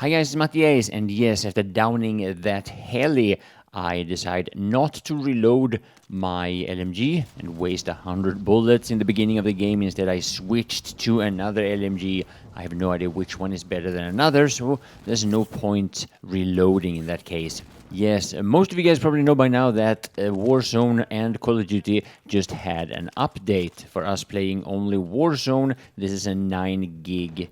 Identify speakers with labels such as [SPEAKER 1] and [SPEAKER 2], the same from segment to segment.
[SPEAKER 1] Hi guys, it's Mattiace, and yes, after downing that heli, I decide not to reload my LMG and waste 100 bullets in the beginning of the game. Instead, I switched to another LMG. I have no idea which one is better than another, so there's no point reloading in that case. Yes, most of you guys probably know by now that Warzone and Call of Duty just had an update. For us playing only Warzone, this is a 9 gig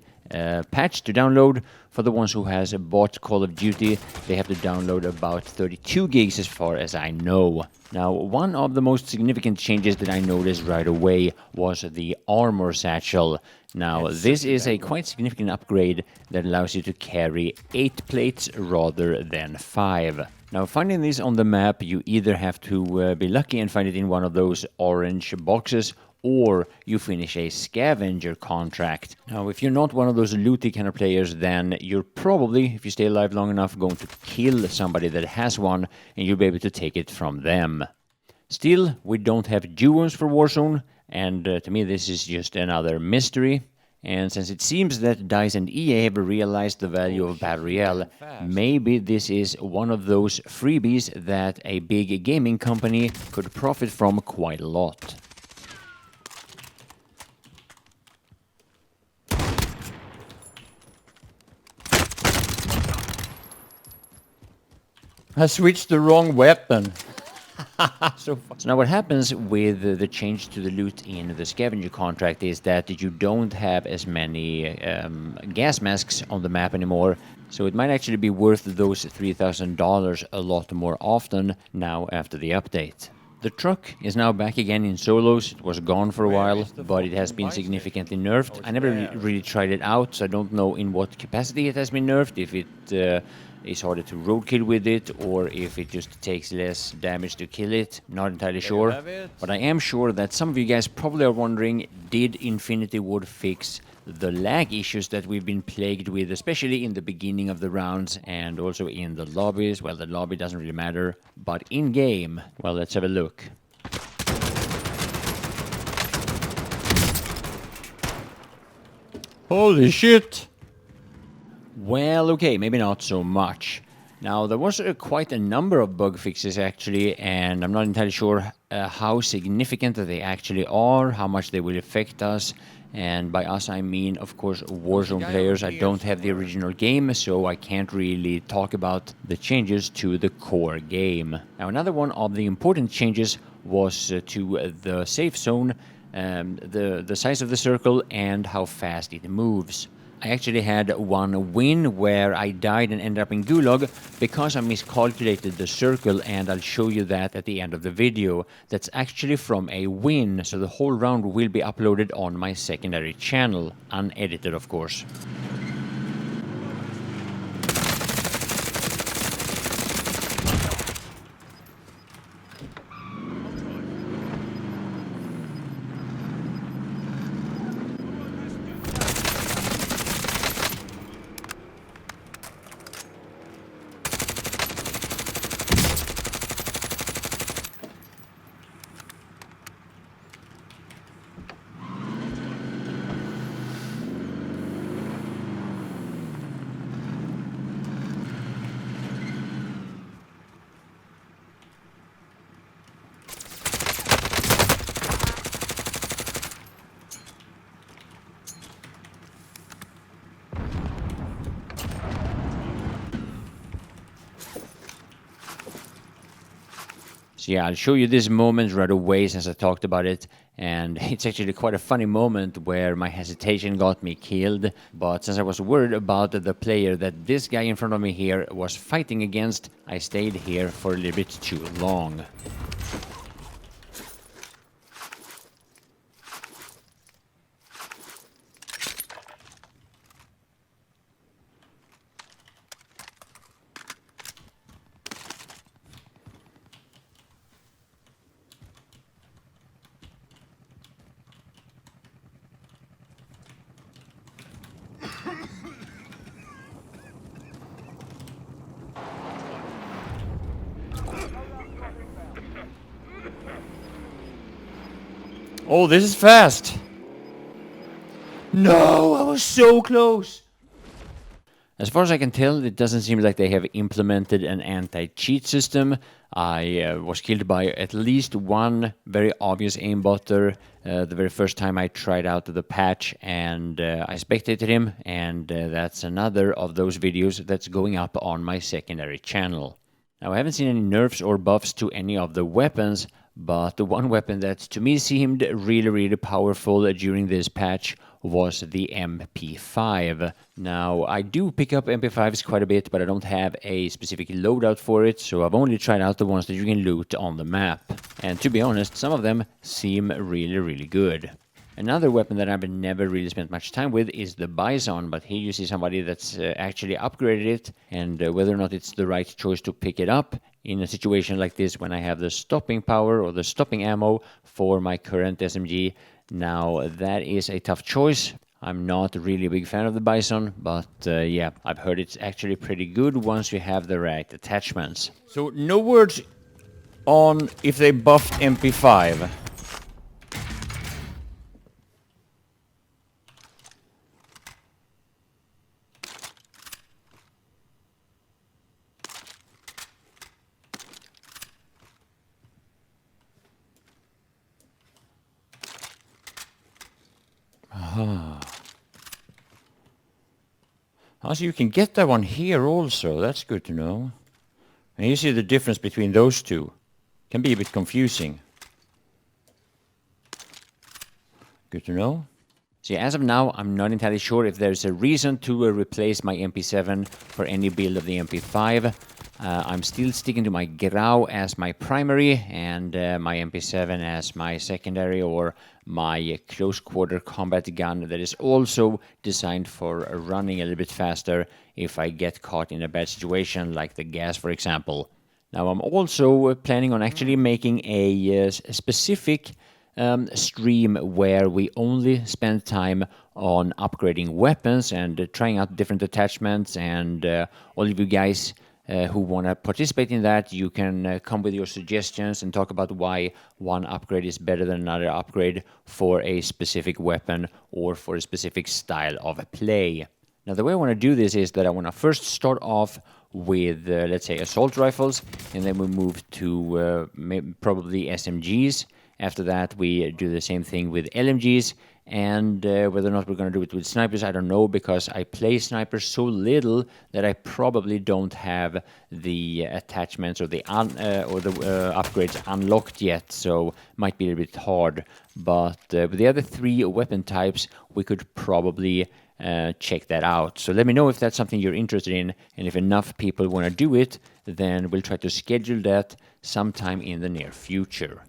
[SPEAKER 1] patch to download. For the ones who has bought Call of Duty, they have to download about 32 gigs as far as I know. Now, one of the most significant changes that I noticed right away was the armor satchel. Now, this is a quite significant upgrade that allows you to carry 8 plates rather than 5. Now, finding this on the map, you either have to be lucky and find it in one of those orange boxes, or you finish a scavenger contract. Now, if you're not one of those looty kind of players, then you're probably, if you stay alive long enough, going to kill somebody that has one, and you'll be able to take it from them. Still, we don't have duos for Warzone, and to me this is just another mystery. And since it seems that DICE and EA have realized the value of Battle Royale, maybe this is one of those freebies that a big gaming company could profit from quite a lot. I switched the wrong weapon. So now what happens with the change to the loot in the scavenger contract is that you don't have as many gas masks on the map anymore. So it might actually be worth those $3,000 a lot more often now after the update. The truck is now back again in solos. It was gone for a while, but it has been significantly nerfed. I never really tried it out, so I don't know in what capacity it has been nerfed, if it is harder to roadkill with it, or if it just takes less damage to kill it. Not entirely sure. But I am sure that some of you guys probably are wondering, did Infinity Ward fix the lag issues that we've been plagued with, especially in the beginning of the rounds and also in the lobbies? Well, the lobby doesn't really matter, but in-game, well, let's have a look. Holy shit! Well, okay, maybe not so much. Now, there was quite a number of bug fixes actually, and I'm not entirely sure how significant they actually are, how much they will affect us. And by us, I mean, of course, Warzone players. I don't have the original game, so I can't really talk about the changes to the core game. Now, another one of the important changes was to the safe zone, the size of the circle, and how fast it moves. I actually had one win where I died and ended up in Gulag because I miscalculated the circle, and I'll show you that at the end of the video. That's actually from a win, so the whole round will be uploaded on my secondary channel, unedited of course. So yeah, I'll show you this moment right away since I talked about it, and it's actually quite a funny moment where my hesitation got me killed, but since I was worried about the player that this guy in front of me here was fighting against, I stayed here for a little bit too long. Oh, this is fast. No, I was so close. As far as I can tell, it doesn't seem like they have implemented an anti-cheat system. I was killed by at least one very obvious aimbotter the very first time I tried out the patch, and I spectated him, and that's another of those videos that's going up on my secondary channel. Now, I haven't seen any nerfs or buffs to any of the weapons, but the one weapon that to me seemed really powerful during this patch was the MP5. Now, I do pick up MP5s quite a bit, but I don't have a specific loadout for it, so I've only tried out the ones that you can loot on the map. And to be honest, some of them seem really good. Another weapon that I've never really spent much time with is the Bison, but here you see somebody that's actually upgraded it, and whether or not it's the right choice to pick it up in a situation like this when I have the stopping power or the stopping ammo for my current SMG. Now, that is a tough choice. I'm not really a big fan of the Bison, but yeah, I've heard it's actually pretty good once you have the right attachments. So, no words on if they buffed MP5. So you can get that one here also. That's good to know. And you see the difference between those two. Can be a bit confusing. Good to know. See, as of now, I'm not entirely sure if there's a reason to replace my MP7 for any build of the MP5. I'm still sticking to my Grau as my primary and my MP7 as my secondary, or my close quarter combat gun that is also designed for running a little bit faster if I get caught in a bad situation like the gas, for example. Now, I'm also planning on actually making a specific stream where we only spend time on upgrading weapons and trying out different attachments, and all of you guys who want to participate in that, you can come with your suggestions and talk about why one upgrade is better than another upgrade for a specific weapon or for a specific style of play. Now, the way I want to do this is that I want to first start off with, let's say, assault rifles, and then we move to probably SMGs. After that, we do the same thing with LMGs, and whether or not we're going to do it with snipers, I don't know, because I play snipers so little that I probably don't have the attachments or the upgrades unlocked yet, so might be a little bit hard. But with the other three weapon types, we could probably check that out. So let me know if that's something you're interested in, and if enough people want to do it, then we'll try to schedule that sometime in the near future.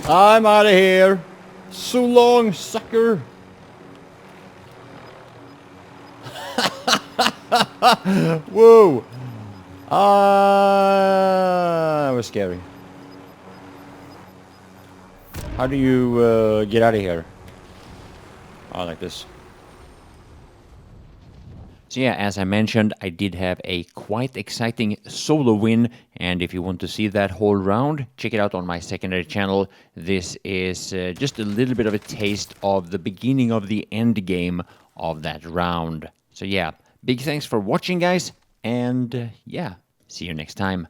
[SPEAKER 1] I'm out of here. So long, sucker. Whoa. That was scary. How do you get out of here? Oh, like this. So yeah, as I mentioned, I did have a quite exciting solo win, and if you want to see that whole round, check it out on my secondary channel. This is just a little bit of a taste of the beginning of the end game of that round. So yeah, big thanks for watching, guys, and yeah, see you next time.